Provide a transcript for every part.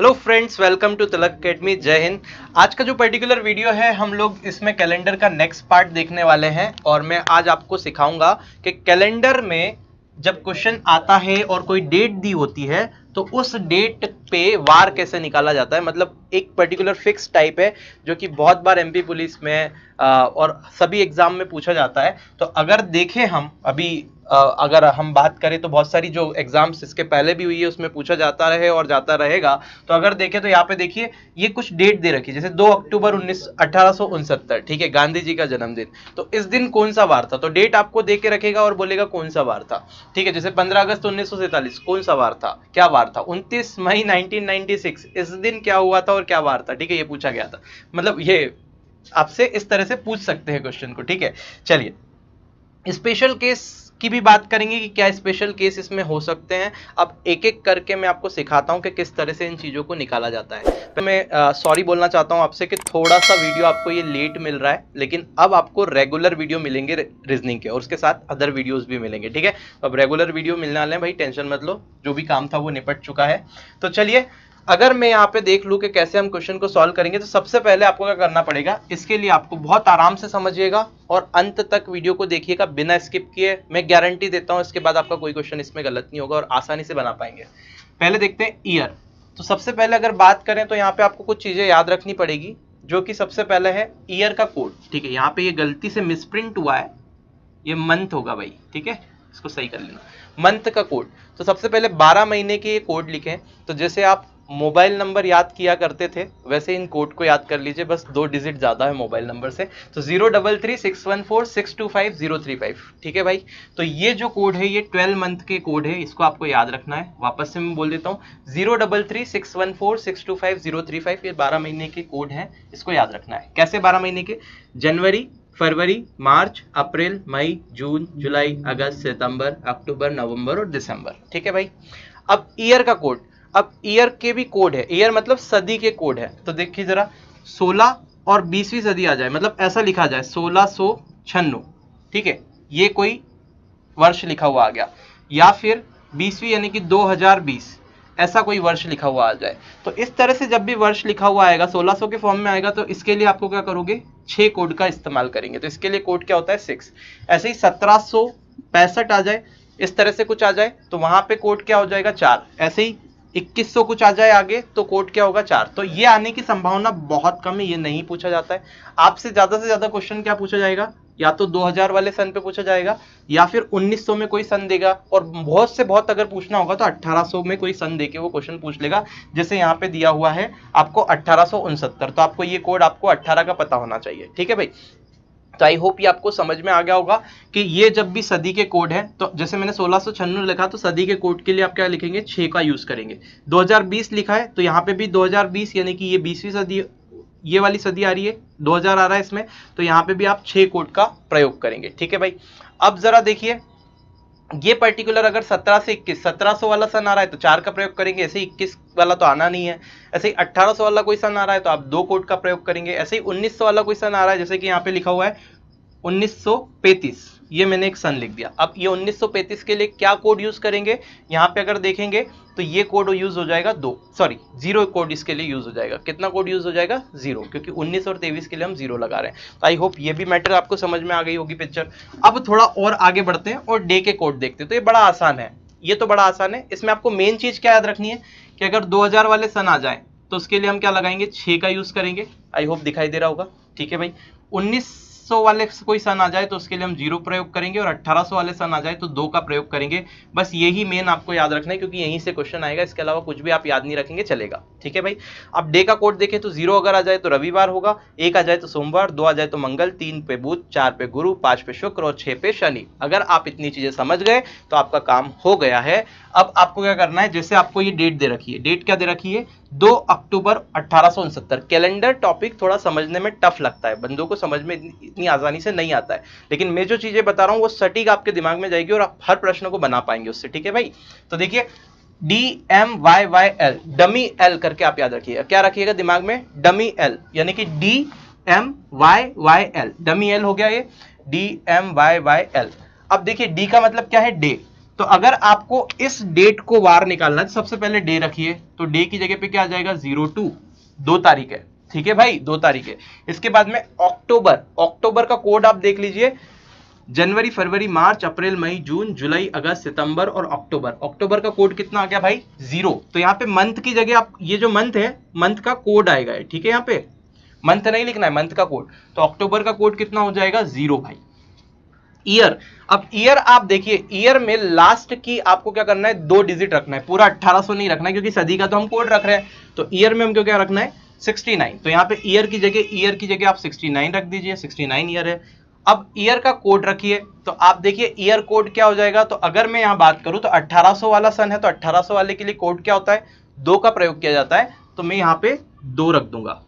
Hello friends, welcome to Tilak academy. जय हिंद। आज का जो पर्टिकुलर वीडियो है हम लोग इसमें कैलेंडर का नेक्स्ट पार्ट देखने वाले हैं और मैं आज आपको सिखाऊंगा कि कैलेंडर में जब क्वेश्चन आता है और कोई डेट दी होती है तो उस डेट पे वार कैसे निकाला जाता है। मतलब एक पर्टिकुलर फिक्स टाइप है जो कि बहुत बार एमपी पुलिस में और सभी एग्जाम में पूछा जाता है। तो अगर देखें हम अभी अगर हम बात करें तो बहुत सारी जो एग्जाम्स इसके पहले भी हुई है उसमें पूछा जाता रहे और जाता रहेगा। तो अगर देखें तो यहाँ पे देखिए ये कुछ डेट दे रखी है, जैसे 2 अक्टूबर 1869, ठीक है, गांधी जी का जन्मदिन। तो इस दिन कौन सा वार था, तो डेट आपको दे के रखेगा और बोलेगा कौन सा वार था। ठीक है, जैसे 15 अगस्त 1947 कौन सा वार था, क्या वार था। 29 मई 1996 इस दिन क्या हुआ था और क्या वार था। ठीक है, ये पूछा गया था। मतलब ये आपसे इस तरह से पूछ सकते हैं क्वेश्चन को। ठीक है, चलिए स्पेशल केस की भी बात करेंगे कि क्या स्पेशल केस इसमें हो सकते हैं। अब एक एक करके मैं आपको सिखाता हूं कि किस तरह से इन चीज़ों को निकाला जाता है। तो मैं सॉरी बोलना चाहता हूं आपसे कि थोड़ा सा वीडियो आपको ये लेट मिल रहा है, लेकिन अब आपको रेगुलर वीडियो मिलेंगे रीजनिंग के और उसके साथ अदर वीडियोस भी मिलेंगे। ठीक है, तो अब रेगुलर वीडियो मिलने वाले हैं भाई, टेंशन मत लो, जो भी काम था वो निपट चुका है। तो चलिए, अगर मैं यहाँ पे देख लूँ कि कैसे हम क्वेश्चन को सॉल्व करेंगे तो सबसे पहले आपको क्या करना पड़ेगा, इसके लिए आपको बहुत आराम से समझिएगा और अंत तक वीडियो को देखिएगा बिना स्किप किए। मैं गारंटी देता हूँ इसके बाद आपका कोई क्वेश्चन इसमें गलत नहीं होगा और आसानी से बना पाएंगे। पहले देखते हैं ईयर। तो सबसे पहले अगर बात करें तो यहाँ पे आपको कुछ चीजें याद रखनी पड़ेगी, जो कि सबसे पहले है ईयर का कोड। ठीक है, यहाँ पे ये गलती से मिसप्रिंट हुआ है, ये मंथ होगा भाई। ठीक है, इसको सही कर लेना, मंथ का कोड। तो सबसे पहले 12 महीने के ये कोड लिखें। तो जैसे आप मोबाइल नंबर याद किया करते थे वैसे इन कोड को याद कर लीजिए, बस 2 डिजिट ज्यादा है मोबाइल नंबर से। तो 033614625035। ठीक है भाई, तो ये जो कोड है ये 12 मंथ के कोड है, इसको आपको याद रखना है। वापस से मैं बोल देता हूँ, 033614625035, ये 12 महीने के कोड है, इसको याद रखना है। कैसे 12 महीने के, जनवरी, फरवरी, मार्च, अप्रैल, मई, जून, जुलाई, अगस्त, सितंबर, अक्टूबर, नवंबर और दिसंबर। ठीक है भाई। अब ईयर का कोड, अब ईयर के भी कोड है, ईयर मतलब सदी के कोड है। तो देखिए जरा, 16 और 20वीं सदी आ जाए, मतलब ऐसा लिखा जाए 1696। ठीक है, ये कोई वर्ष लिखा हुआ आ गया, या फिर 20वीं यानी कि 2020 ऐसा कोई वर्ष लिखा हुआ आ जाए। तो इस तरह से जब भी वर्ष लिखा हुआ आएगा 1600 के फॉर्म में आएगा तो इसके लिए आपको क्या करोगे, 6 कोड का इस्तेमाल करेंगे। तो इसके लिए कोड क्या होता है, 6। ऐसे ही 1765 आ जाए, इस तरह से कुछ आ जाए तो वहां पे कोड क्या हो जाएगा, 4। ऐसे ही 2100 कुछ आ जाए आगे तो कोड क्या होगा, 4। तो ये आने की संभावना बहुत कम है, ये नहीं पूछा जाता है आपसे। ज्यादा से ज्यादा क्वेश्चन क्या पूछा जाएगा, या तो 2000 वाले सन पे पूछा जाएगा या फिर 1900 में कोई सन देगा, और बहुत से बहुत अगर पूछना होगा तो 1800 में कोई सन देके वो क्वेश्चन पूछ लेगा। जैसे यहाँ पे दिया हुआ है आपको 1869, तो आपको ये कोड आपको 18 का पता होना चाहिए। ठीक है भाई, तो आई होप ये आपको समझ में आ गया होगा कि ये जब भी सदी के कोड है, तो जैसे मैंने 1696 लिखा तो सदी के कोड के लिए आप क्या लिखेंगे, 6 का यूज करेंगे। 2020 लिखा है तो यहाँ पे भी 2020 यानी कि ये 20वीं सदी, ये वाली सदी आ रही है, 2000 आ रहा है इसमें, तो यहाँ पे भी आप 6 कोड का प्रयोग करेंगे। ठीक है भाई, अब जरा देखिए ये पर्टिकुलर अगर 17 से 21 1700 वाला सन आ रहा है तो 4 का प्रयोग करेंगे, ऐसे ही 21 वाला तो आना नहीं है। ऐसे ही 1800 वाला कोई सन आ रहा है तो आप 2 कोड का प्रयोग करेंगे। ऐसे ही 1900 वाला कोई सन आ रहा है, जैसे कि यहाँ पे लिखा हुआ है 1935, ये मैंने एक सन लिख दिया। अब ये 1935 के लिए क्या कोड यूज करेंगे, यहाँ पे अगर देखेंगे तो ये कोड यूज हो जाएगा 2, सॉरी 0 कोड इसके लिए यूज हो जाएगा। कितना कोड यूज हो जाएगा, 0, क्योंकि 19 और 23 के लिए हम 0 लगा रहे हैं। तो आई होप ये भी मैटर आपको समझ में आ गई होगी पिक्चर। अब थोड़ा और आगे बढ़ते हैं और डे के कोड देखते हैं। तो ये बड़ा आसान है, ये तो बड़ा आसान है। इसमें आपको मेन चीज क्या याद रखनी है कि अगर 2000 वाले सन आ जाए तो उसके लिए हम क्या लगाएंगे, 6 का यूज करेंगे। आई होप दिखाई दे रहा होगा। ठीक है भाई, 1900 वाले कोई सन आ जाए तो उसके लिए हम 0 प्रयोग करेंगे, और 1800 वाले सन आ जाए तो 2 का प्रयोग करेंगे। बस यही मेन आपको याद रखना है, क्योंकि यहीं से क्वेश्चन आएगा, इसके अलावा कुछ भी आप याद नहीं रखेंगे चलेगा। ठीक है भाई, अब डे का कोड देखें तो 0 अगर आ जाए तो रविवार होगा, 1 आ जाए तो सोमवार, 2 आ जाए तो मंगल, 3 पे बुध, 4 पे गुरु, 5 पे शुक्र और 6 पे शनि। अगर आप इतनी चीजें समझ गए तो आपका काम हो गया है। अब आपको क्या करना है, जैसे आपको ये डेट दे रखी है, डेट क्या दे रखी है, 2 अक्टूबर 1869। कैलेंडर टॉपिक थोड़ा समझने में टफ लगता है, बंदों को समझ में इतनी आसानी से नहीं आता है, लेकिन मैं जो चीजें बता रहा हूं वो सटीक आपके दिमाग में जाएगी और आप हर प्रश्न को बना पाएंगे उससे। ठीक है भाई, तो देखिए DMYYL, डमी एल करके आप याद रखिएगा। क्या रखिएगा दिमाग में, डमी एल, यानी कि DMYYL, डमी एल हो गया ये, DMYYL। अब देखिए डी का मतलब क्या है, डे, तो अगर आपको इस डेट को वार निकालना है तो सबसे पहले डे रखिए, तो डे की जगह पे क्या आ जाएगा 02, 2 तारीख है, ठीक है भाई, 2 तारीख है। इसके बाद में अक्टूबर, अक्टूबर का कोड आप देख लीजिए, जनवरी फरवरी मार्च अप्रैल मई जून जुलाई अगस्त सितंबर और अक्टूबर, अक्टूबर का कोड कितना आ गया भाई 0। तो यहाँ पे मंथ की जगह आप ये जो मंथ है मंथ का कोड आएगा, ठीक है, यहाँ पे मंथ नहीं लिखना है, मंथ का कोड। तो अक्टूबर का कोड कितना हो जाएगा 0 भाई। ईयर, अब ईयर आप देखिए, ईयर में लास्ट की आपको क्या करना है 2 डिजिट रखना है, पूरा 1800 नहीं रखना है क्योंकि सदी का तो हम कोड रख रहे हैं। तो ईयर में हमको क्या रखना है 69, तो यहाँ पे ईयर की जगह आप 69 रख दीजिए, 69 ईयर है। अब ईयर का कोड रखिए, तो आप देखिए ईयर कोड क्या हो जाएगा। तो अगर मैं यहाँ बात करूं तो 1800 वाला सन है, तो 1800 वाले के लिए कोड क्या होता है 2 का प्रयोग किया जाता है, तो मैं यहाँ पे 2 रख दूंगा,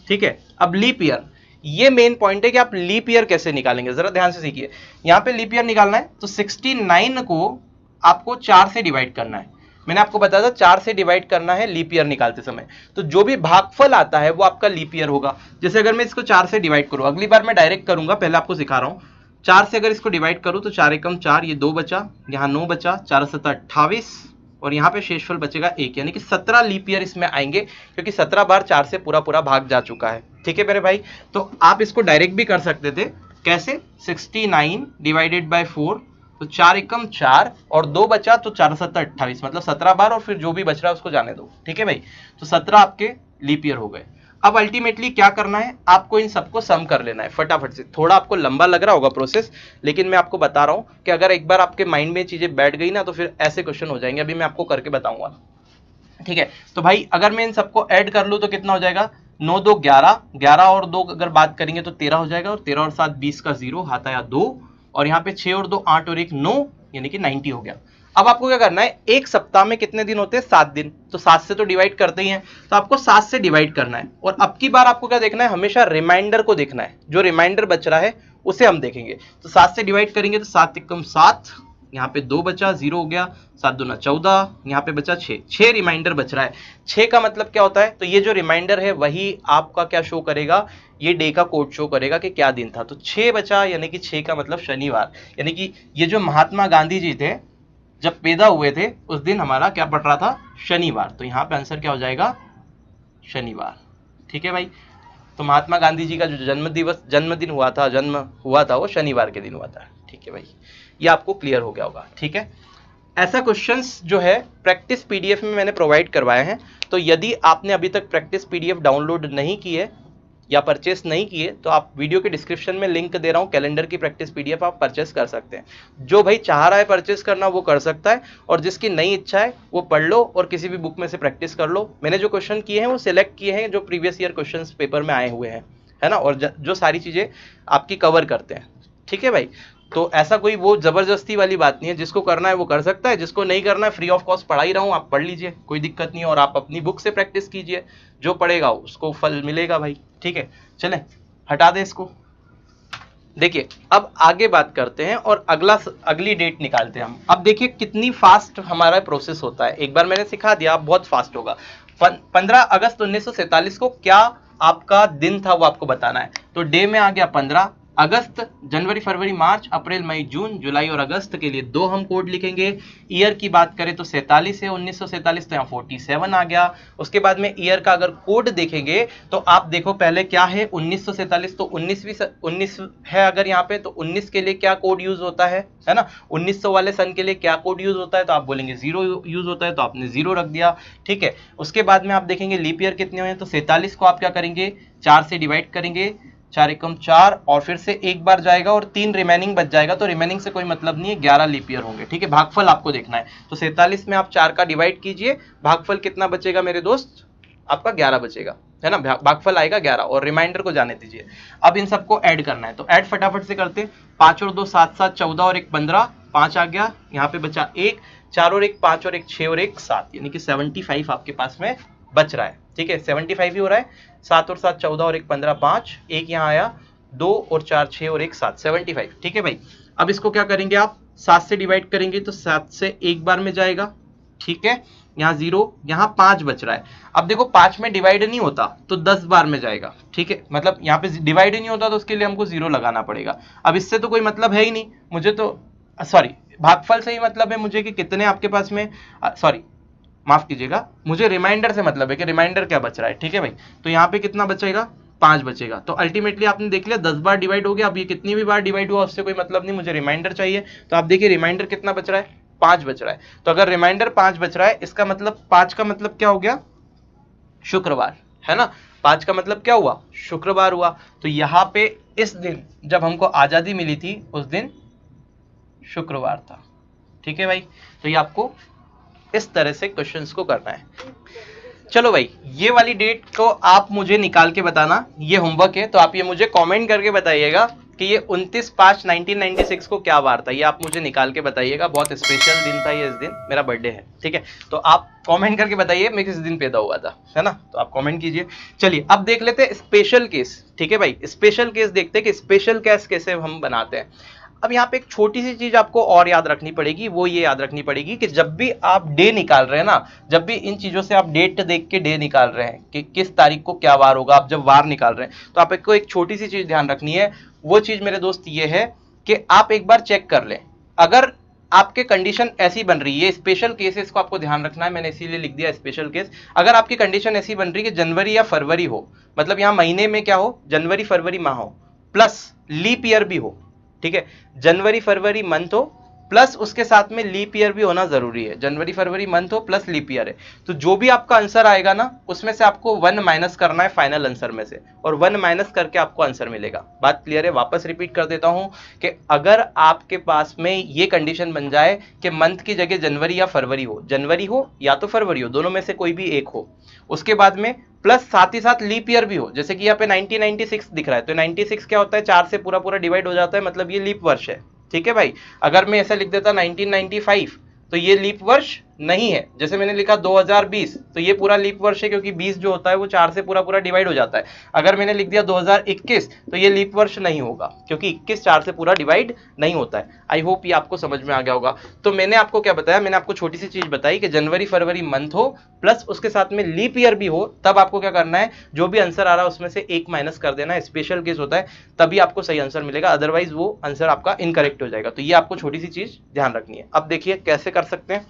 ठीक है। अब लीप ईयर, ये मेन पॉइंट है कि आप लीप ईयर कैसे निकालेंगे, जरा ध्यान से सीखिए। यहाँ पे लीप ईयर निकालना है तो 69 को आपको 4 से डिवाइड करना है, मैंने आपको बताया था 4 से डिवाइड करना है लीप ईयर निकालते समय। तो जो भी भागफल आता है वो आपका लीप ईयर होगा। जैसे अगर मैं इसको 4 से डिवाइड करूं, अगली बार मैं डायरेक्ट करूंगा, पहले आपको सिखा रहा हूं। 4 से अगर इसको डिवाइड करूं तो 4 एकम 4, ये 2 बचा, यहाँ 9 बचा, 4 7 28, और यहाँ पे शेषफल बचेगा 1, यानी कि 17 लीप ईयर इसमें आएंगे, क्योंकि 17 बार 4 से पूरा पूरा भाग जा चुका है, ठीक है मेरे भाई। तो आप इसको डायरेक्ट भी कर सकते थे, कैसे 69 डिवाइडेड बाय 4, तो 4 एकम 4 और 2 बचा, तो 4 7 28, मतलब 17 बार, और फिर जो भी बच रहा है उसको जाने दो, ठीक है भाई। तो 17 आपके लीप ईयर हो गए। अब अल्टीमेटली क्या करना है, आपको इन सबको सम कर लेना है फटाफट से। थोड़ा आपको लंबा लग रहा होगा प्रोसेस, लेकिन मैं आपको बता रहा हूं कि अगर एक बार आपके माइंड में चीजें बैठ गई ना तो फिर ऐसे क्वेश्चन हो जाएंगे। अभी मैं आपको करके बताऊंगा, ठीक है। तो भाई अगर मैं इन सबको ऐड कर लूं तो कितना हो जाएगा, 9 2 11, 11 और 2 अगर बात करेंगे तो 13 हो जाएगा, और 13 और 7 20 का 0 हाथ आया 2, और यहाँ पे 6 और 2 8 और 1 9, यानी कि 90 हो गया। अब आपको क्या करना है, एक सप्ताह में कितने दिन होते हैं 7 दिन, तो 7 से तो डिवाइड करते ही हैं, तो आपको 7 से डिवाइड करना है। और अब की बार आपको क्या देखना है, हमेशा रिमाइंडर को देखना है, जो रिमाइंडर बच रहा है उसे हम देखेंगे। तो 7 से डिवाइड करेंगे तो 7 एकम 7, यहाँ पे 2 बचा, 0 हो गया, 7 दूना 14, यहाँ पे बचा 6, 6 रिमाइंडर बच रहा है। 6 का मतलब क्या होता है, तो ये जो रिमाइंडर है वही आपका क्या शो करेगा, ये डे का कोड शो करेगा कि क्या दिन था। तो 6 बचा, यानी कि 6 का मतलब शनिवार, यानी कि ये जो महात्मा गांधी जी थे जब पैदा हुए थे उस दिन हमारा क्या पड़ रहा था, शनिवार। तो यहाँ पे आंसर क्या हो जाएगा, शनिवार, ठीक है भाई। तो महात्मा गांधी जी का जो जन्म हुआ था वो शनिवार के दिन हुआ था, ठीक है भाई। ये आपको क्लियर हो गया होगा, ठीक है। ऐसा क्वेश्चंस जो है प्रैक्टिस पीडीएफ में मैंने प्रोवाइड करवाए हैं, तो यदि आपने अभी तक प्रैक्टिस पीडीएफ डाउनलोड नहीं की है या परचेस नहीं किए तो आप वीडियो के डिस्क्रिप्शन में लिंक दे रहा हूं, कैलेंडर की प्रैक्टिस पीडीएफ आप परचेस कर सकते हैं। जो भाई चाह रहा है परचेस करना वो कर सकता है, और जिसकी नई इच्छा है वो पढ़ लो और किसी भी बुक में से प्रैक्टिस कर लो। मैंने जो क्वेश्चन किए हैं वो सिलेक्ट किए हैं जो प्रीवियस ईयर क्वेश्चन पेपर में आए हुए हैं, है ना, और जो सारी चीजें आपकी कवर करते हैं, ठीक है भाई। तो ऐसा कोई वो जबरदस्ती वाली बात नहीं है, जिसको करना है वो कर सकता है, जिसको नहीं करना है फ्री ऑफ कॉस्ट पढ़ा ही रहा हूं, आप पढ़ लीजिए, कोई दिक्कत नहीं है। और आप अपनी बुक से प्रैक्टिस कीजिए, जो पढ़ेगा उसको फल मिलेगा भाई, ठीक है। चलें हटा दे इसको। देखिए अब आगे बात करते हैं और अगली डेट निकालते हैं हम। अब देखिए कितनी फास्ट हमारा प्रोसेस होता है, एक बार मैंने सिखा दिया, अब बहुत फास्ट होगा। 15 अगस्त 1947 को क्या आपका दिन था वो आपको बताना है। तो डे में आ गया 15 अगस्त, जनवरी फरवरी मार्च अप्रैल मई जून जुलाई और अगस्त के लिए 2 हम कोड लिखेंगे। ईयर की बात करें तो 47 है, 1947, तो यहाँ 47 आ गया। उसके बाद में ईयर का अगर कोड देखेंगे तो आप देखो पहले क्या है 1947, तो 19 है अगर यहाँ पे, तो 19 के लिए क्या कोड यूज होता है ना, 1900 वाले सन के लिए क्या कोड यूज होता है, तो आप बोलेंगे 0 यूज होता है, तो आपने 0 रख दिया, ठीक है। उसके बाद में आप देखेंगे लीप ईयर कितने हुए हैं, तो 47 को आप क्या करेंगे 4 से डिवाइड करेंगे, 4 एकम 4, और फिर से एक बार जाएगा और 3 रिमेनिंग बच जाएगा, तो रिमेनिंग से कोई मतलब नहीं है, 11 लीप ईयर होंगे, ठीक है। भागफल आपको देखना है, तो 47 में आप 4 का डिवाइड कीजिए, भागफल कितना बचेगा मेरे दोस्त, आपका 11 बचेगा, है ना, भागफल आएगा 11, और रिमाइंडर को जाने दीजिए। अब इन सबको ऐड करना है, तो ऐड फटाफट से करते, 5 और 2 7 7 14 और 1 15, 5 आ गया, यहाँ पे बचा 1, 4 और 1 5 और 1 6 और 1 7, यानी कि 75 आपके पास में बच रहा है, ठीक है, 75 ही हो रहा है। 7 और 7 14 और 1 15 5, 1 यहाँ आया, 2 और 4 6 और 1 7, 75, ठीक है भाई। अब इसको क्या करेंगे आप 7 से डिवाइड करेंगे, तो 7 से एक बार में जाएगा, ठीक है, यहाँ 0, यहाँ 5 बच रहा है। अब देखो 5 में डिवाइड नहीं होता तो 10 बार में जाएगा, ठीक है, मतलब यहाँ पे डिवाइड ही नहीं होता तो उसके लिए हमको 0 लगाना पड़ेगा। अब इससे तो कोई मतलब है ही नहीं मुझे, तो सॉरी भागफल से ही मतलब है मुझे कि कितने आपके पास में, सॉरी माफ कीजिएगा, मुझे रिमाइंडर से मतलब है कि रिमाइंडर क्या बच रहा है, ठीक है भाई। तो यहाँ पे कितना बचेगा, 5 बचेगा। तो अल्टीमेटली आपने देख लिया 10 बार डिवाइड हो गया। अब ये कितनी भी बार डिवाइड हुआ उससे कोई मतलब नहीं, मुझे रिमाइंडर चाहिए। तो आप देखिए रिमाइंडर कितना बच रहा है, 5 बच रहा है। तो अगर रिमाइंडर 5 बच रहा है, इसका मतलब 5 का मतलब क्या हो गया, शुक्रवार, है ना। 5 का मतलब क्या हुआ, शुक्रवार हुआ। तो यहाँ पे इस दिन जब हमको आजादी मिली थी उस दिन शुक्रवार था, ठीक है भाई। तो ये आपको इस तरह से क्वेश्चंस को करना है। चलो भाई, ये वाली डेट को आप मुझे निकाल के बताना, ये होमवर्क है। तो आप ये मुझे कमेंट करके बताइएगा कि ये 29/5/1996 को क्या वार था, ये आप मुझे निकाल के बताइएगा। बहुत स्पेशल दिन था ये, इस दिन मेरा बर्थडे है, ठीक है। तो आप कमेंट करके बताइए मैं किस दिन पैदा हुआ था, है ना। तो आप कमेंट कीजिए। चलिए अब देख लेते हैं स्पेशल केस, ठीक है भाई। स्पेशल केस देखते हैं कि स्पेशल केस कैसे हम बनाते हैं। अब यहाँ पे एक छोटी सी चीज आपको और याद रखनी पड़ेगी, वो ये याद रखनी पड़ेगी कि जब भी आप डे निकाल रहे हैं ना, जब भी इन चीजों से आप डेट देख के डे निकाल रहे हैं कि किस तारीख को क्या वार होगा, आप जब वार निकाल रहे हैं तो आपको एक छोटी सी चीज ध्यान रखनी है। वो चीज मेरे दोस्त ये है कि आप एक बार चेक कर लें, अगर आपके कंडीशन ऐसी बन रही है, स्पेशल केसेस को आपको ध्यान रखना है, मैंने इसीलिए लिख दिया स्पेशल केस। अगर आपकी कंडीशन ऐसी बन रही है कि जनवरी या फरवरी हो, मतलब यहां महीने में क्या हो, जनवरी फरवरी माह हो, प्लस लीप ईयर भी हो, ठीक है। जनवरी फरवरी मंथ हो प्लस उसके साथ में लीप ईयर भी होना जरूरी है। जनवरी फरवरी मंथ हो प्लस लीप ईयर है, तो जो भी आपका आंसर आएगा ना उसमें से आपको 1 माइनस करना है फाइनल आंसर में से, और 1 माइनस करके आपको आंसर मिलेगा। बात क्लियर है। वापस रिपीट कर देता हूं कि अगर आपके पास में ये कंडीशन बन जाए कि मंथ की जगह जनवरी या फरवरी हो, जनवरी हो या तो फरवरी हो, दोनों में से कोई भी एक हो, उसके बाद में प्लस साथ ही साथ लीप ईयर भी हो, जैसे कि यहाँ पे 1996 दिख रहा है, तो 96 क्या होता है, 4 से पूरा पूरा डिवाइड हो जाता है, मतलब ये लीप वर्ष है, ठीक है भाई। अगर मैं ऐसा लिख देता 1995 तो ये लीप वर्ष नहीं है। जैसे मैंने लिखा 2020 तो ये पूरा लीप वर्ष है, क्योंकि 20 जो होता है वो 4 से पूरा पूरा डिवाइड हो जाता है। अगर मैंने लिख दिया 2021 तो ये लीप वर्ष नहीं होगा, क्योंकि 21 4 से पूरा डिवाइड नहीं होता है। आई होप ये आपको समझ में आ गया होगा। तो मैंने आपको क्या बताया, मैंने आपको छोटी सी चीज बताई कि जनवरी फरवरी मंथ हो प्लस उसके साथ में लीप ईयर भी हो, तब आपको क्या करना है, जो भी आंसर आ रहा है उसमें से एक माइनस कर देना है। स्पेशल केस होता है तभी आपको सही आंसर मिलेगा, अदरवाइज वो आंसर आपका इनकरेक्ट हो जाएगा। तो ये आपको छोटी सी चीज ध्यान रखनी है। अब देखिए कैसे कर सकते हैं,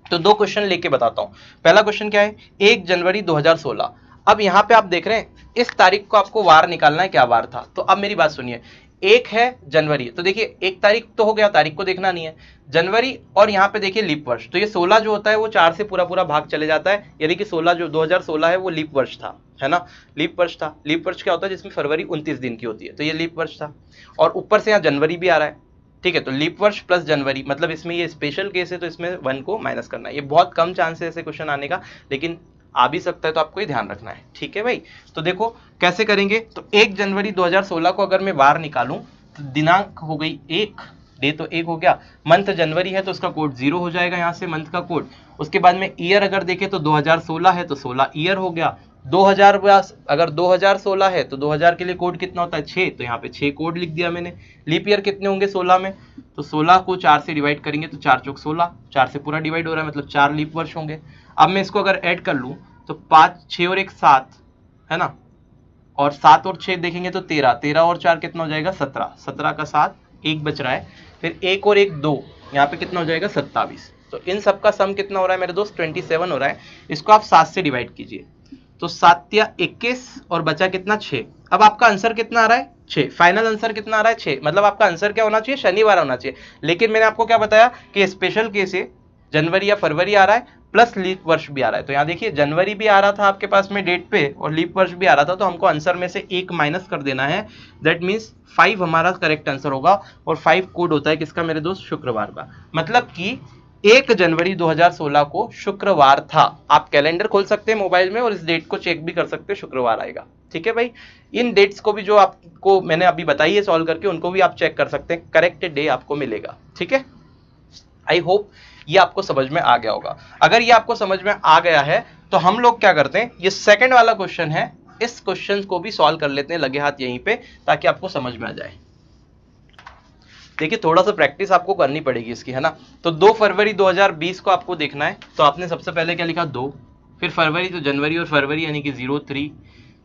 तो 2 क्वेश्चन लेके बताता हूं। पहला क्वेश्चन क्या है, 1 जनवरी 2016। अब यहां पे आप देख रहे हैं इस तारीख को आपको वार निकालना है, क्या वार था। तो अब मेरी बात सुनिए, एक है जनवरी, तो देखिए 1 तारीख तो हो गया, तारीख को देखना नहीं है, जनवरी, और यहाँ पे देखिए लीप वर्ष। तो ये 16 जो होता है वो 4 से पूरा पूरा भाग चले जाता है, यानी कि 16 जो 2016 है वो लीप वर्ष था, है ना। लीप वर्ष था। लीप वर्ष क्या होता है, जिसमें फरवरी 29 दिन की होती है, तो ये लीप वर्ष था। और ऊपर से यहाँ जनवरी भी आ रहा है, ठीक है। तो लीप वर्ष प्लस जनवरी, मतलब इसमें ये स्पेशल केस है, तो इसमें 1 को माइनस करना है। ये बहुत कम चांस है ऐसे क्वेश्चन आने का, लेकिन आ भी सकता है, तो आपको ये ध्यान रखना है, ठीक है भाई। तो देखो कैसे करेंगे, तो 1 जनवरी 2016 को अगर मैं वार निकालूं तो दिनांक हो गई 1, डे तो 1 हो गया, मंथ जनवरी है तो उसका कोड 0 हो जाएगा यहाँ से मंथ का कोड। उसके बाद में ईयर अगर देखें तो 2016 है तो 16 ईयर हो गया। 2000 अगर 2016 है तो 2000 के लिए कोड कितना होता है, 6, तो यहाँ पे 6 कोड लिख दिया मैंने। लीप ईयर कितने होंगे 16 में, तो 16 को 4 से डिवाइड करेंगे तो 4 चौक 16, 4 से पूरा डिवाइड हो रहा है, मतलब 4 लीप वर्ष होंगे। अब मैं इसको अगर ऐड कर लूं तो 5 6 और 1 7, है ना, और 7 और 6 देखेंगे तो 13, 13 और 4 कितना हो जाएगा 17, 17 का 7, 1 बच रहा है, फिर 1 और 1 2, यहाँ पे कितना हो जाएगा 27। तो इन सब का सम कितना हो रहा है मेरे दोस्त, 27 हो रहा है। इसको आप 7 से डिवाइड कीजिए, तो 7 या 21 और बचा कितना 6। अब आपका आंसर कितना आ रहा है 6, फाइनल आंसर कितना आ रहा है 6, मतलब आपका आंसर क्या होना चाहिए, शनिवार होना चाहिए। लेकिन मैंने आपको क्या बताया कि स्पेशल केस है, जनवरी या फरवरी आ रहा है प्लस लीप वर्ष भी आ रहा है। तो यहाँ देखिए जनवरी भी आ रहा था आपके पास में डेट पे और लीप वर्ष भी आ रहा था, तो हमको आंसर में से 1 माइनस कर देना है। दैट मीन्स 5 हमारा करेक्ट आंसर होगा, और 5 कोड होता है किसका मेरे दोस्त, शुक्रवार का। मतलब कि 1 जनवरी 2016 को शुक्रवार था। आप कैलेंडर खोल सकते हैं मोबाइल में और इस डेट को चेक भी कर सकते हैं, शुक्रवार आएगा, ठीक है भाई। इन डेट्स को भी जो आपको मैंने अभी बताई है सॉल्व करके, उनको भी आप चेक कर सकते हैं, करेक्ट डे आपको मिलेगा, ठीक है। आई होप ये आपको समझ में आ गया होगा। अगर ये आपको समझ में आ गया है तो हम लोग क्या करते हैं, ये सेकंड वाला क्वेश्चन है, इस क्वेश्चन को भी सॉल्व कर लेते हैं लगे हाथ यहीं पे, ताकि आपको समझ में आ जाए। देखिए थोड़ा सा प्रैक्टिस आपको करनी पड़ेगी इसकी, है ना। तो 2 फरवरी 2020 को आपको देखना है, तो आपने सबसे पहले क्या लिखा 2, फिर फरवरी, तो जनवरी और फरवरी यानी कि 03।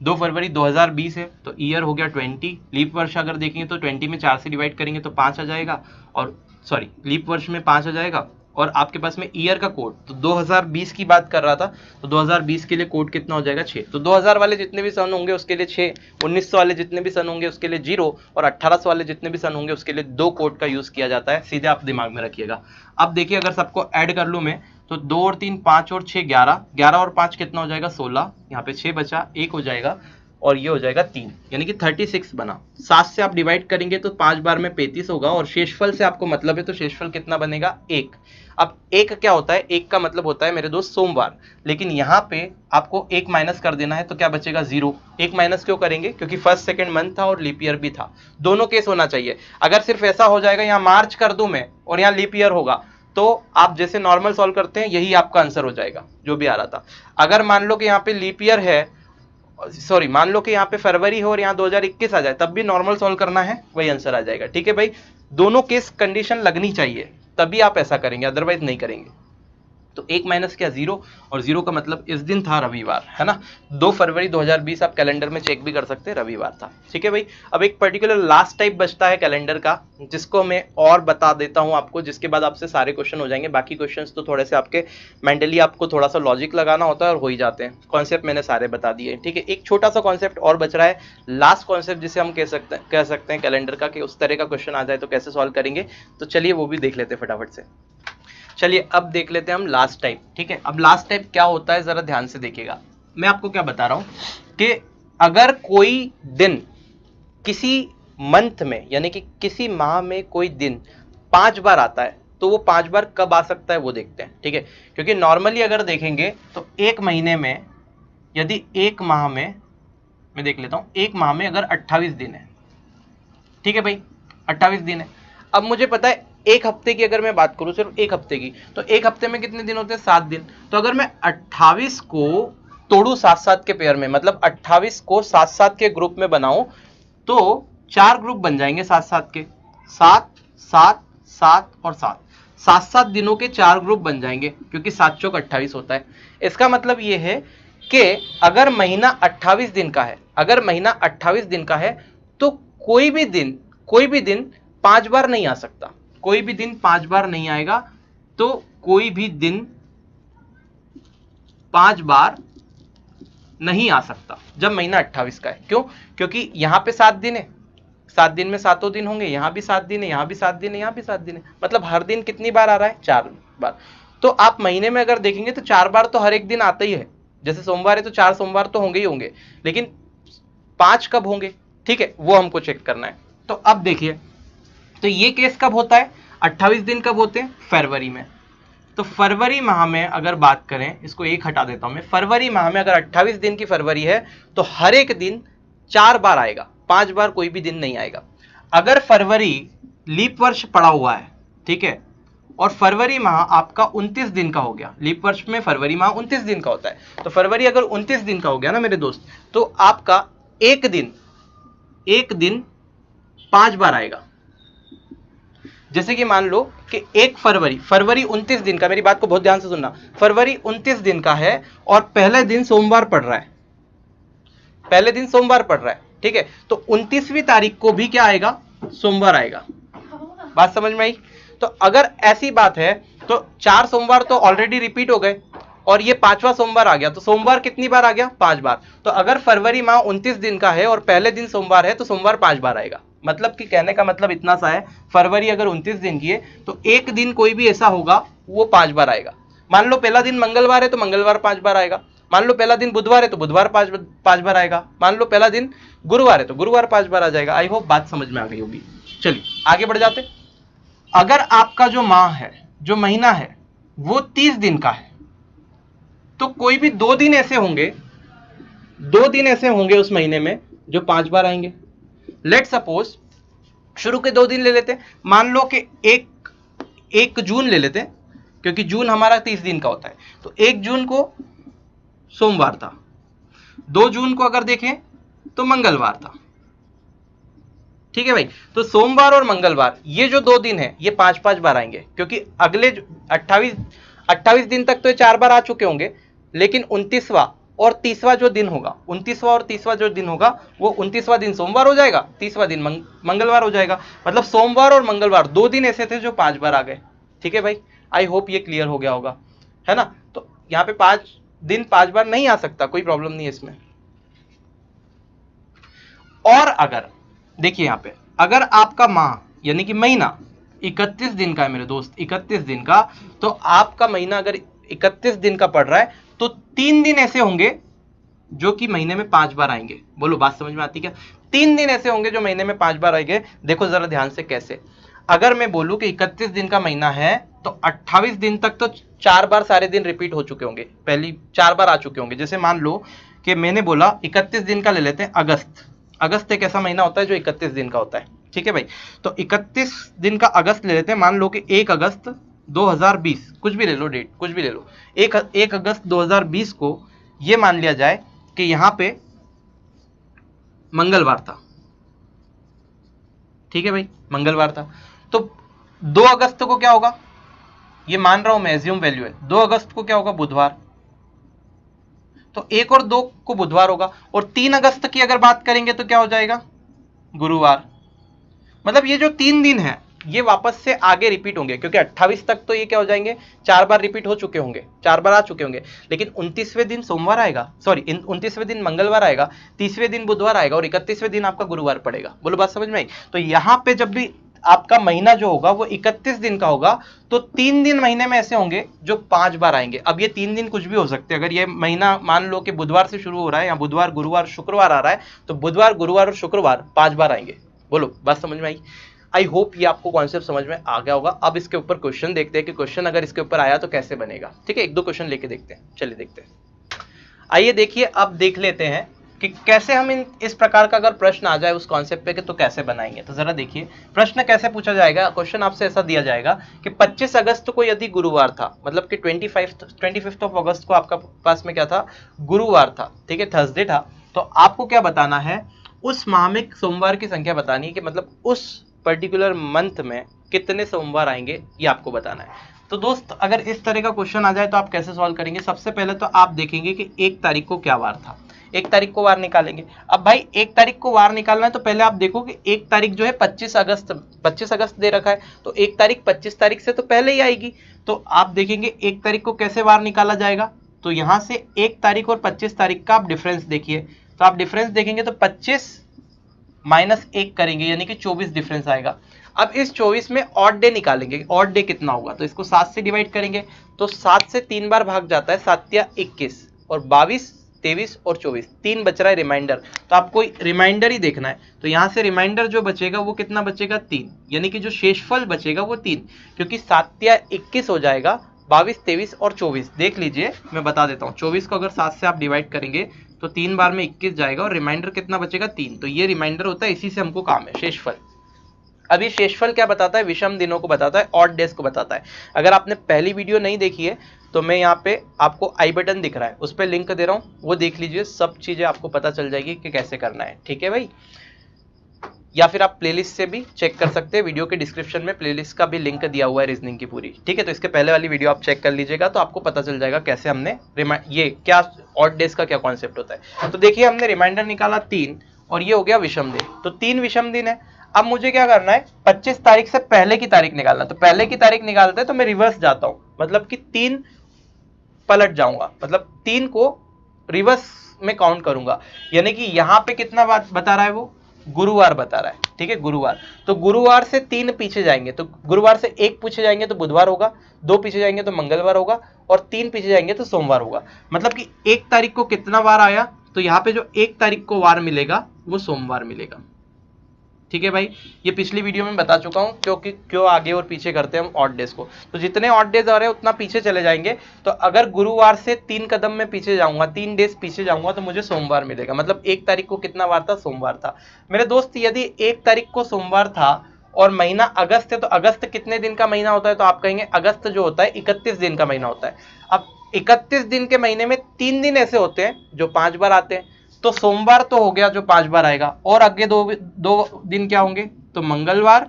2 फरवरी 2020 है तो ईयर हो गया 20, लीप वर्ष अगर देखेंगे तो 20 में 4 से डिवाइड करेंगे तो 5 आ जाएगा, और सॉरी लीप वर्ष में 5 आ जाएगा, और आपके पास में ईयर का कोड तो 2020 की बात कर रहा था, तो 2020 के लिए कोड कितना हो जाएगा 6। तो 2000 वाले जितने भी सन होंगे उसके लिए 6, 1900 वाले जितने भी सन होंगे उसके लिए 0, और 1800 वाले जितने भी सन होंगे उसके लिए 2 कोड का यूज किया जाता है। सीधे आप दिमाग में रखिएगा। अब देखिए अगर सबको ऐड कर लूँ मैं, तो 2 और 3 5 और 6 11, 11 और 5 कितना हो जाएगा 16, यहाँ पे 6 बचा, 1 हो जाएगा, और ये हो जाएगा 3, यानी कि 36 बना। 7 से आप डिवाइड करेंगे तो 5 बार में 35 होगा, और शेषफल से आपको मतलब है तो शेषफल कितना बनेगा 1। अब 1 क्या होता है, 1 का मतलब होता है मेरे दोस्त सोमवार, लेकिन यहाँ पे आपको 1 माइनस कर देना है, तो क्या बचेगा 0। 1 माइनस क्यों करेंगे, क्योंकि फर्स्ट सेकंड मंथ था और लीप ईयर भी था, दोनों केस होना चाहिए। अगर सिर्फ ऐसा हो जाएगा यहाँ मार्च कर दूं मैं और यहाँ लीप ईयर होगा, तो आप जैसे नॉर्मल सॉल्व करते हैं यही आपका आंसर हो जाएगा जो भी आ रहा था। अगर मान लो कि यहाँ पे लीप ईयर है, सॉरी मान लो कि यहाँ पे फरवरी हो और यहाँ 2021 आ जाए, तब भी नॉर्मल सॉल्व करना है, वही आंसर आ जाएगा। ठीक है भाई, दोनों केस कंडीशन लगनी चाहिए तभी आप ऐसा करेंगे, अदरवाइज नहीं करेंगे। तो 1 माइनस क्या 0, और 0 का मतलब इस दिन था रविवार, है ना। 2 फरवरी 2020 आप कैलेंडर में चेक भी कर सकते हैं, रविवार था। ठीक है भाई, अब एक पर्टिकुलर लास्ट टाइप बचता है कैलेंडर का, जिसको मैं और बता देता हूं आपको, जिसके बाद आपसे सारे क्वेश्चन हो जाएंगे। बाकी क्वेश्चंस तो थोड़े से आपके मेंटली आपको थोड़ा सा लॉजिक लगाना होता है और हो ही जाते हैं। कॉन्सेप्ट मैंने सारे बता दिए। ठीक है, एक छोटा सा कॉन्सेप्ट और बच रहा है, लास्ट कॉन्सेप्ट जिसे हम कह सकते हैं कैलेंडर का, कि उस तरह का क्वेश्चन आ जाए तो कैसे सॉल्व करेंगे। तो चलिए वो भी देख लेते हैं फटाफट से। चलिए अब देख लेते हैं हम लास्ट टाइप। ठीक है, अब लास्ट टाइप क्या होता है जरा ध्यान से देखिएगा। मैं आपको क्या बता रहा हूं कि अगर कोई दिन किसी मंथ में, यानी कि किसी माह में कोई दिन 5 बार आता है, तो वो 5 बार कब आ सकता है वो देखते हैं। ठीक है, क्योंकि नॉर्मली अगर देखेंगे तो एक महीने में, यदि एक माह में, मैं देख लेता हूं, एक माह में अगर 28 दिन है, ठीक है भाई 28 दिन है। अब मुझे पता है एक हफ्ते की अगर मैं बात करूं, सिर्फ एक हफ्ते की, तो एक हफ्ते में कितने दिन होते हैं 7 दिन। तो अगर मैं 28 को तोड़ू 7-7 के पेयर में, मतलब 28 को 7-7 के ग्रुप में बनाऊं, तो 4 ग्रुप बन जाएंगे 7-7 के, 7 7 7 और 7, 7-7 दिनों के 4 ग्रुप बन जाएंगे, क्योंकि 7 चौक 28 होता है। इसका मतलब ये है कि अगर महीना 28 दिन का है, अगर महीना 28 दिन का है, तो कोई भी दिन 5 बार नहीं आ सकता, कोई भी दिन 5 बार नहीं आएगा। तो कोई भी दिन 5 बार नहीं आ सकता जब महीना 28 का है। क्यों? क्योंकि यहां पे 7 दिन है, 7 दिन में 7 दिन होंगे, यहां भी 7 दिन है, यहां भी 7 दिन है, यहां भी 7 दिन है, मतलब हर दिन कितनी बार आ रहा है 4 बार। तो आप महीने में अगर देखेंगे तो 4 बार तो हर एक दिन आता ही है। जैसे सोमवार है तो 4 सोमवार तो होंगे ही होंगे, लेकिन 5 कब होंगे, ठीक है, वो हमको चेक करना है। तो अब देखिए, तो ये केस कब होता है, 28 दिन कब होते हैं, फरवरी में। तो फरवरी माह में अगर बात करें, इसको एक हटा देता हूं मैं, फरवरी माह में अगर 28 दिन की फरवरी है, तो हर एक दिन 4 बार आएगा, 5 बार कोई भी दिन नहीं आएगा। अगर फरवरी लीप वर्ष पड़ा हुआ है, ठीक है, और फरवरी माह आपका 29 दिन का हो गया, लीप वर्ष में फरवरी माह 29 दिन का होता है, तो फरवरी अगर 29 दिन का हो गया ना मेरे दोस्त, तो आपका एक दिन 5 बार आएगा। जैसे कि मान लो कि 1 फरवरी 29 दिन का, मेरी बात को बहुत ध्यान से सुनना, फरवरी 29 दिन का है और पहले दिन सोमवार पड़ रहा है, पहले दिन सोमवार पड़ रहा है, ठीक है, तो 29वीं तारीख को भी क्या आएगा, सोमवार आएगा। बात समझ में आई? तो अगर ऐसी बात है तो 4 सोमवार तो ऑलरेडी रिपीट हो गए, और ये 5वां सोमवार आ गया, तो सोमवार कितनी बार आ गया, 5 बार। तो अगर फरवरी माह 29 दिन का है और पहले दिन सोमवार है, तो सोमवार 5 बार आएगा। मतलब कि कहने का मतलब इतना सा है, फरवरी अगर 29 दिन की है तो एक दिन कोई भी ऐसा होगा वो 5 बार आएगा। मान लो पहला दिन मंगलवार है तो मंगलवार 5 बार आएगा, मान लो पहला दिन बुधवार है तो बुधवार 5 बार आएगा, मान लो पहला दिन गुरुवार है तो गुरुवार 5 बार आ जाएगा। आई होप बात समझ में आ गई होगी। चलिए आगे बढ़ जाते। अगर आपका जो माह है, जो महीना है, वो 30 दिन का है, तो कोई भी 2 दिन ऐसे होंगे, 2 दिन ऐसे होंगे उस महीने में जो 5 बार आएंगे। लेट सपोज शुरू के 2 दिन ले लेते हैं, मान लो कि एक जून ले लेते हैं, क्योंकि जून हमारा 30 दिन का होता है, तो 1 जून को सोमवार था, 2 जून को अगर देखें तो मंगलवार था, ठीक है भाई। तो सोमवार और मंगलवार ये जो 2 दिन है ये 5-5 बार आएंगे, क्योंकि अगले 28 दिन तक तो ये 4 बार आ चुके होंगे, लेकिन 29वां और 30वां जो दिन होगा, 29वां और 30वां जो दिन होगा, वो 29वां दिन सोमवार हो जाएगा, 30वां दिन मंगलवार हो जाएगा। मतलब सोमवार और मंगलवार 2 दिन ऐसे थे जो 5 बार आ गए। ठीक है भाई, आई होप ये क्लियर हो गया होगा, है ना। तो यहाँ पे 5 दिन 5 बार नहीं आ सकता, कोई प्रॉब्लम नहीं है इसमें। और अगर देखिए यहाँ पे, अगर आपका माह यानी कि महीना 31 दिन का है मेरे दोस्त, 31 दिन का, तो आपका महीना अगर 31 दिन का पड़ रहा है तो 3 दिन ऐसे होंगे जो कि महीने में 5 बार आएंगे। बोलो बात समझ में आती क्या? 3 दिन ऐसे होंगे जो महीने में 5 बार आएंगे। देखो जरा ध्यान से कैसे, अगर मैं बोलूं कि 31 दिन का महीना है तो 28 दिन तक तो 4 बार सारे दिन रिपीट हो चुके होंगे, पहली 4 बार आ चुके होंगे। जैसे मान लो कि मैंने बोला 31 दिन का ले लेते हैं अगस्त। अगस्त एक ऐसा महीना होता है जो 31 दिन का होता है। ठीक है भाई, तो 31 दिन का अगस्त ले लेते हैं। मान लो कि 1 अगस्त 2020, कुछ भी ले लो डेट, कुछ भी ले लो, 1 अगस्त 2020 को ये मान लिया जाए कि यहां पे मंगलवार था। ठीक है भाई, मंगलवार था। तो 2 अगस्त को क्या होगा, ये मान रहा हूं मैं, एज्यूम वैल्यू है, 2 अगस्त को क्या होगा, बुधवार। तो 1 और 2 को बुधवार होगा। और 3 अगस्त की अगर बात करेंगे तो क्या हो जाएगा, गुरुवार। मतलब ये जो 3 दिन है ये वापस से आगे रिपीट होंगे, क्योंकि 28 तक तो ये क्या हो जाएंगे, 4 बार रिपीट हो चुके होंगे, 4 बार आ चुके होंगे। लेकिन 29वें दिन सोमवार आएगा, सॉरी 29वें दिन मंगलवार आएगा, 30वें दिन बुधवार आएगा और 31वें दिन आपका गुरुवार पड़ेगा। बोलो बात समझ में आई? तो यहां पे जब भी आपका महीना जो होगा वो 31 दिन का होगा, तो 3 दिन महीने में ऐसे होंगे जो 5 बार आएंगे। अब ये 3 दिन कुछ भी हो सकते हैं। अगर ये महीना मान लो कि बुधवार से शुरू हो रहा है, या बुधवार गुरुवार शुक्रवार आ रहा है, तो बुधवार गुरुवार और शुक्रवार 5 बार आएंगे। बोलो बात समझ में आई? आई होप ये आपको कॉन्सेप्ट समझ में आ गया होगा। अब इसके ऊपर क्वेश्चन देखते हैं कि क्वेश्चन अगर इसके ऊपर आया तो कैसे बनेगा। ठीक है, 1-2 क्वेश्चन लेके देखते हैं, चलिए देखते हैं। आइए देखिए, अब देख लेते हैं कि कैसे हम इस प्रकार का अगर प्रश्न आ जाए उस कॉन्सेप्ट पे कि तो कैसे बनाएंगे। तो जरा देखिए प्रश्न कैसे पूछा जाएगा। क्वेश्चन आपसे ऐसा दिया जाएगा कि 25 अगस्त को यदि गुरुवार था, मतलब कि 25 ऑफ अगस्त को आपका पास में क्या था, गुरुवार था। ठीक है, थर्सडे था। तो आपको क्या बताना है, उस माह में सोमवार की संख्या बतानी है, कि मतलब उस पर्टिकुलर मंथ में कितने सोमवार आएंगे, ये आपको बताना है। तो दोस्त अगर इस तरह का क्वेश्चन आ जाए तो आप कैसे सॉल्व करेंगे। सबसे पहले तो आप देखेंगे कि 1 तारीख को क्या वार था, 1 तारीख को वार निकालेंगे। अब भाई 1 तारीख को वार निकालना है तो पहले आप देखो कि 1 तारीख जो है 25 अगस्त दे रखा है, तो 1 तारीख 25 तारीख से तो पहले ही आएगी। तो आप देखेंगे 1 तारीख को कैसे वार निकाला जाएगा। तो यहां से 1 तारीख और 25 तारीख का आप डिफरेंस देखिए। तो आप डिफरेंस देखेंगे तो 25 माइनस 1 करेंगे, यानी कि 24 डिफरेंस आएगा। अब इस 24 में ऑड डे निकालेंगे, ऑड डे कितना होगा, तो इसको 7 से डिवाइड करेंगे। तो 7 से 3 बार भाग जाता है, 7 या 21, और 22, 23 और 24, 3 बच रहा है रिमाइंडर। तो आपको रिमाइंडर ही देखना है। तो यहां से रिमाइंडर जो बचेगा वो कितना बचेगा, 3, यानी कि जो शेषफल बचेगा वो 3, क्योंकि 7 या 21 हो जाएगा, 22, 23 और 24 देख लीजिए, मैं बता देता हूँ। 24 को अगर 7 से आप डिवाइड करेंगे तो 3 बार में 21 जाएगा और रिमाइंडर कितना बचेगा, 3। तो ये रिमाइंडर होता है, इसी से हमको काम है, शेषफल। अब ये शेषफल क्या बताता है, विषम दिनों को बताता है, ऑड डेज को बताता है। अगर आपने पहली वीडियो नहीं देखी है तो मैं यहाँ पे आपको आई बटन दिख रहा है, उस पर लिंक दे रहा हूँ, वो देख लीजिए, सब चीजें आपको पता चल जाएगी कि कैसे करना है। ठीक है भाई, या फिर आप प्लेलिस्ट से भी चेक कर सकते हैं, वीडियो के डिस्क्रिप्शन में प्लेलिस्ट का भी लिंक दिया हुआ है रीजनिंग की पूरी। ठीक है, तो इसके पहले वाली वीडियो आप चेक कर लीजिएगा, तो आपको पता चल जाएगा कैसे हमने ये क्या ऑड डेज का क्या कॉन्सेप्ट होता है। तो देखिए हमने रिमाइंडर निकाला 3, और ये हो गया विषम दिन। तो 3 विषम दिन है। अब मुझे क्या करना है, 25 तारीख से पहले की तारीख निकालना। तो पहले की तारीख निकालते हैं तो मैं रिवर्स जाता हूं, मतलब कि 3 पलट जाऊंगा, मतलब 3 को रिवर्स में काउंट करूंगा, यानी कि यहां पे कितना बात बता रहा है, वो गुरुवार बता रहा है। ठीक है, गुरुवार। तो गुरुवार से 3 पीछे जाएंगे, तो गुरुवार से 1 पीछे जाएंगे तो बुधवार होगा, 2 पीछे जाएंगे तो मंगलवार होगा, और 3 पीछे जाएंगे तो सोमवार होगा। मतलब कि 1 तारीख को कितना वार आया, तो यहाँ पे जो 1 तारीख को वार मिलेगा वो सोमवार मिलेगा। ठीक है भाई, ये पिछली वीडियो में बता चुका हूं, क्योंकि क्यों आगे और पीछे करते हैं हम ऑड डेज को। तो जितने ऑड डेज आ रहे हैं उतना पीछे चले जाएंगे। तो अगर गुरुवार से 3 कदम में पीछे जाऊंगा, 3 डेज पीछे जाऊंगा, तो मुझे सोमवार मिलेगा। मतलब 1 तारीख को कितना वार था, सोमवार था। मेरे दोस्त यदि 1 तारीख को सोमवार था और महीना अगस्त है, तो अगस्त कितने दिन का महीना होता है, तो आप कहेंगे अगस्त जो होता है 31 दिन का महीना होता है। अब 31 दिन के महीने में 3 दिन ऐसे होते हैं जो 5 बार आते हैं। तो सोमवार तो हो गया जो 5 बार आएगा, और आगे दो दिन क्या होंगे, तो मंगलवार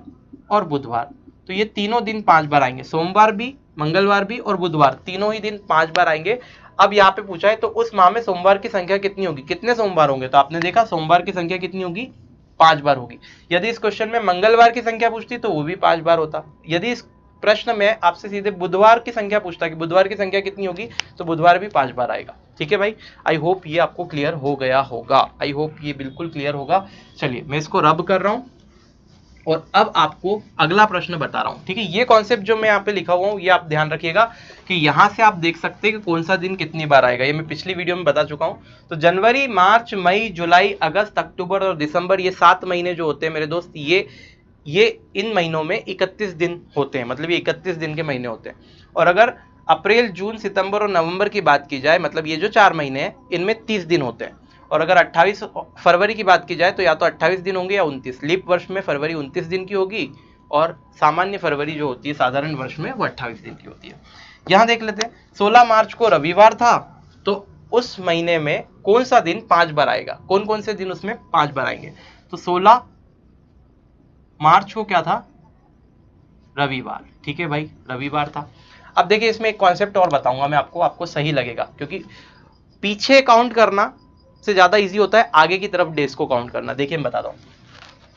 और बुधवार। तो ये तीनों दिन 5 बार आएंगे, सोमवार भी, मंगलवार भी और बुधवार, तीनों ही दिन 5 बार आएंगे। अब यहाँ पे पूछा है तो उस माह में सोमवार की संख्या कितनी होगी, कितने सोमवार होंगे, तो आपने देखा सोमवार की संख्या कितनी होगी, 5 बार होगी। यदि इस क्वेश्चन में मंगलवार की संख्या पूछती तो वो भी 5 बार होता। यदि इस प्रश्न में आपसे सीधे बुधवार की संख्या पूछता कि बुधवार की संख्या कितनी होगी, तो बुधवार भी 5 बार आएगा। ठीक है भाई, आई होप ये आपको क्लियर हो गया होगा, आई होप ये बिल्कुल क्लियर होगा। चलिए मैं इसको रब कर रहा हूं और अब आपको अगला प्रश्न बता रहा हूं। ठीक है, ये कॉन्सेप्ट जो मैं यहाँ पे लिखा हुआ हूं ये आप ध्यान रखिएगा कि यहां से आप देख सकते हैं कि कौन सा दिन कितनी बार आएगा, ये मैं पिछली वीडियो में बता चुका हूं। तो जनवरी, मार्च, मई, जुलाई, अगस्त, अक्टूबर और दिसंबर, ये 7 महीने जो होते हैं मेरे दोस्त, ये इन महीनों में 31 दिन होते हैं, मतलब ये 31 दिन के महीने होते हैं। और अगर अप्रैल, जून, सितंबर और नवंबर की बात की जाए, मतलब ये जो 4 महीने हैं इनमें 30 दिन होते हैं। और अगर 28 फरवरी की बात की जाए तो या तो 28 दिन होंगे या 29। लीप वर्ष में फरवरी 29 दिन की होगी और सामान्य फरवरी जो होती है साधारण वर्ष में वो 28 दिन की होती है। यहां देख लेते हैं, 16 मार्च को रविवार था, तो उस महीने में कौन सा दिन 5 बार आएगा, कौन कौन से दिन उसमें 5 बार आएंगे। तो 16 मार्च को क्या था, रविवार। ठीक है भाई, रविवार था। अब देखिए इसमें एक कॉन्सेप्ट और बताऊंगा मैं आपको सही लगेगा, क्योंकि पीछे काउंट करना से ज्यादा इजी होता है आगे की तरफ डेज को काउंट करना। देखिए मैं बताता हूँ,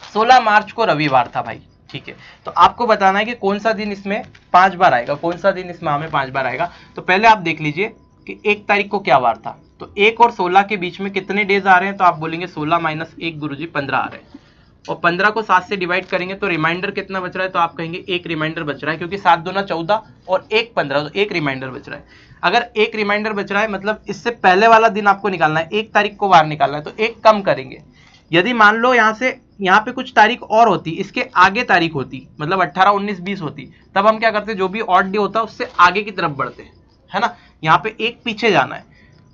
16 मार्च को रविवार था भाई। ठीक है, तो आपको बताना है कि कौन सा दिन इसमें 5 बार आएगा, कौन सा दिन इस माह में 5 बार आएगा। तो पहले आप देख लीजिए कि 1 तारीख को क्या वार था, तो 1 और 16 के बीच में कितने डेज आ रहे हैं, तो आप बोलेंगे 16 माइनस 1 गुरुजी 15 आ रहे हैं। और 15 को 7 से डिवाइड करेंगे तो रिमाइंडर कितना बच रहा है, तो आप कहेंगे 1 रिमाइंडर बच रहा है, क्योंकि 7 दूना 14 और 1 15, तो 1 रिमाइंडर बच रहा है। अगर 1 रिमाइंडर बच रहा है मतलब इससे पहले वाला दिन आपको निकालना है, 1 तारीख को वार निकालना है, तो 1 कम करेंगे। यदि मान लो यहाँ पे कुछ तारीख और होती, इसके आगे तारीख होती, मतलब 18, 19, 20 होती, तब हम क्या करते, जो भी ऑड डे होता है उससे आगे की तरफ बढ़ते हैं, है ना। यहाँ पे 1 पीछे जाना है।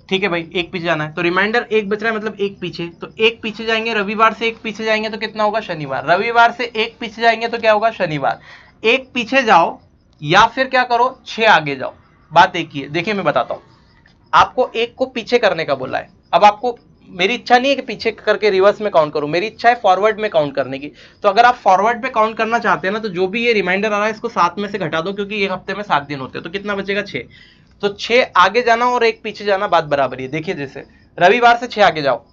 ठीक है भाई, 1 पीछे जाना है, तो रिमाइंडर 1 बच रहा है मतलब 1 पीछे, तो 1 पीछे जाएंगे, रविवार से 1 पीछे जाएंगे तो कितना होगा, शनिवार। रविवार से 1 पीछे जाएंगे तो क्या होगा, शनिवार। 1 पीछे जाओ या फिर क्या करो, 6 आगे जाओ, बात एक ही है। देखिए मैं बताता हूं, आपको 1 को पीछे करने का बोला है। अब आपको, मेरी इच्छा नहीं है कि पीछे करके रिवर्स में काउंट करूं, मेरी इच्छा है फॉरवर्ड में काउंट करने की। तो अगर आप फॉरवर्ड में काउंट करना चाहते हैं ना, तो जो भी ये रिमाइंडर आ रहा है इसको 7 में से घटा दो, क्योंकि एक हफ्ते में 7 दिन होते हैं, तो कितना बचेगा, 6। तो 6 आगे जाना और 1 पीछे जाना बात बराबर है। देखिए जैसे रविवार से 6 आगे जाओ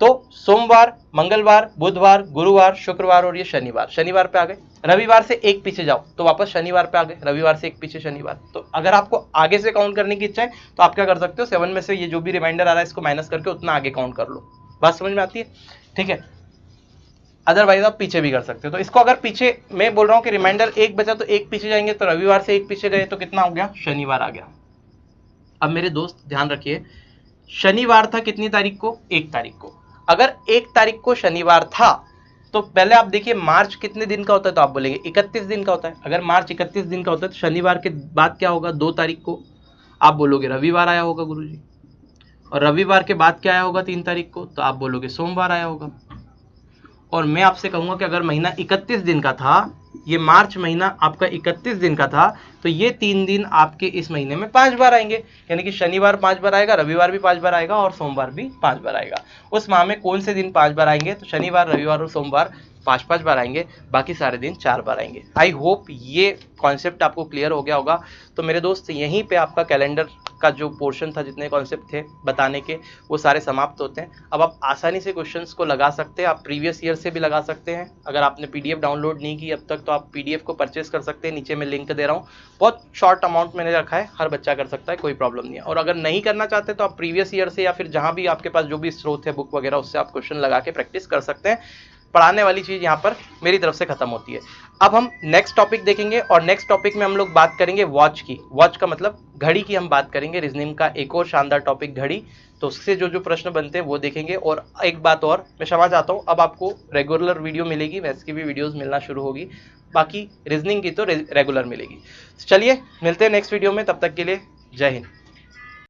तो सोमवार, मंगलवार, बुधवार, गुरुवार, शुक्रवार और ये शनिवार, शनिवार पे आ गए। रविवार से 1 पीछे जाओ तो वापस शनिवार पे आ गए, रविवार से 1 पीछे शनिवार। तो अगर आपको आगे से काउंट करने की इच्छा है तो आप क्या कर सकते हो, 7 में से ये जो भी रिमाइंडर आ रहा है इसको माइनस करके उतना आगे काउंट कर लो। बात समझ में आती है, ठीक है। अदरवाइज आप पीछे भी कर सकते हो। तो इसको अगर पीछे, मैं बोल रहा हूँ कि रिमाइंडर 1 बचा तो 1 पीछे जाएंगे, तो रविवार से 1 पीछे गए तो कितना हो गया, शनिवार आ गया। अब मेरे दोस्त ध्यान रखिए, शनिवार था कितनी तारीख को, 1 तारीख को। अगर 1 तारीख को शनिवार था तो पहले आप देखिए मार्च कितने दिन का होता है, तो आप बोलेंगे 31 दिन का होता है। अगर मार्च 31 दिन का होता है तो शनिवार के बाद क्या होगा, 2 तारीख को, आप बोलोगे रविवार आया होगा गुरुजी। और रविवार के बाद क्या आया होगा 3 तारीख को, तो आप बोलोगे सोमवार आया होगा। और मैं आपसे कहूंगा कि अगर महीना 31 दिन का था, ये मार्च महीना आपका 31 दिन का था, तो ये 3 दिन आपके इस महीने में 5 बार आएंगे, यानी कि शनिवार 5 बार आएगा, रविवार भी 5 बार आएगा और सोमवार भी 5 बार आएगा। उस माह में कौन से दिन 5 बार आएंगे, तो शनिवार, रविवार और सोमवार 5-5 बार आएंगे, बाकी सारे दिन 4 बार आएंगे। आई होप ये कॉन्सेप्ट आपको क्लियर हो गया होगा। तो मेरे दोस्त यहीं पे आपका कैलेंडर का जो पोर्शन था, जितने कॉन्सेप्ट थे बताने के, वो सारे समाप्त होते हैं। अब आप आसानी से क्वेश्चंस को लगा सकते हैं, आप प्रीवियस ईयर से भी लगा सकते हैं। अगर आपने पीडीएफ डाउनलोड नहीं की अब तक तो आप पीडीएफ को परचेस कर सकते हैं, नीचे मैं लिंक दे रहा हूँ, बहुत शॉर्ट अमाउंट मैंने रखा है, हर बच्चा कर सकता है, कोई प्रॉब्लम नहीं है। और अगर नहीं करना चाहते तो आप प्रीवियस ईयर से या फिर जहाँ भी आपके पास जो भी स्रोत है बुक वगैरह, उससे आप क्वेश्चन लगा के प्रैक्टिस कर सकते हैं। पढ़ाने वाली चीज यहाँ पर मेरी तरफ से खत्म होती है। अब हम नेक्स्ट टॉपिक देखेंगे और नेक्स्ट टॉपिक में हम लोग बात करेंगे वॉच की। वॉच का मतलब घड़ी की हम बात करेंगे। रीजनिंग का एक और शानदार टॉपिक घड़ी, तो उससे जो जो प्रश्न बनते हैं वो देखेंगे। और एक बात और मैं क्षमा चाहता हूँ, अब आपको रेगुलर वीडियो मिलेगी, मैथ्स की भी वीडियोस मिलना शुरू होगी, बाकी रीजनिंग की तो रेगुलर मिलेगी। चलिए मिलते हैं नेक्स्ट वीडियो में, तब तक के लिए जय हिंद।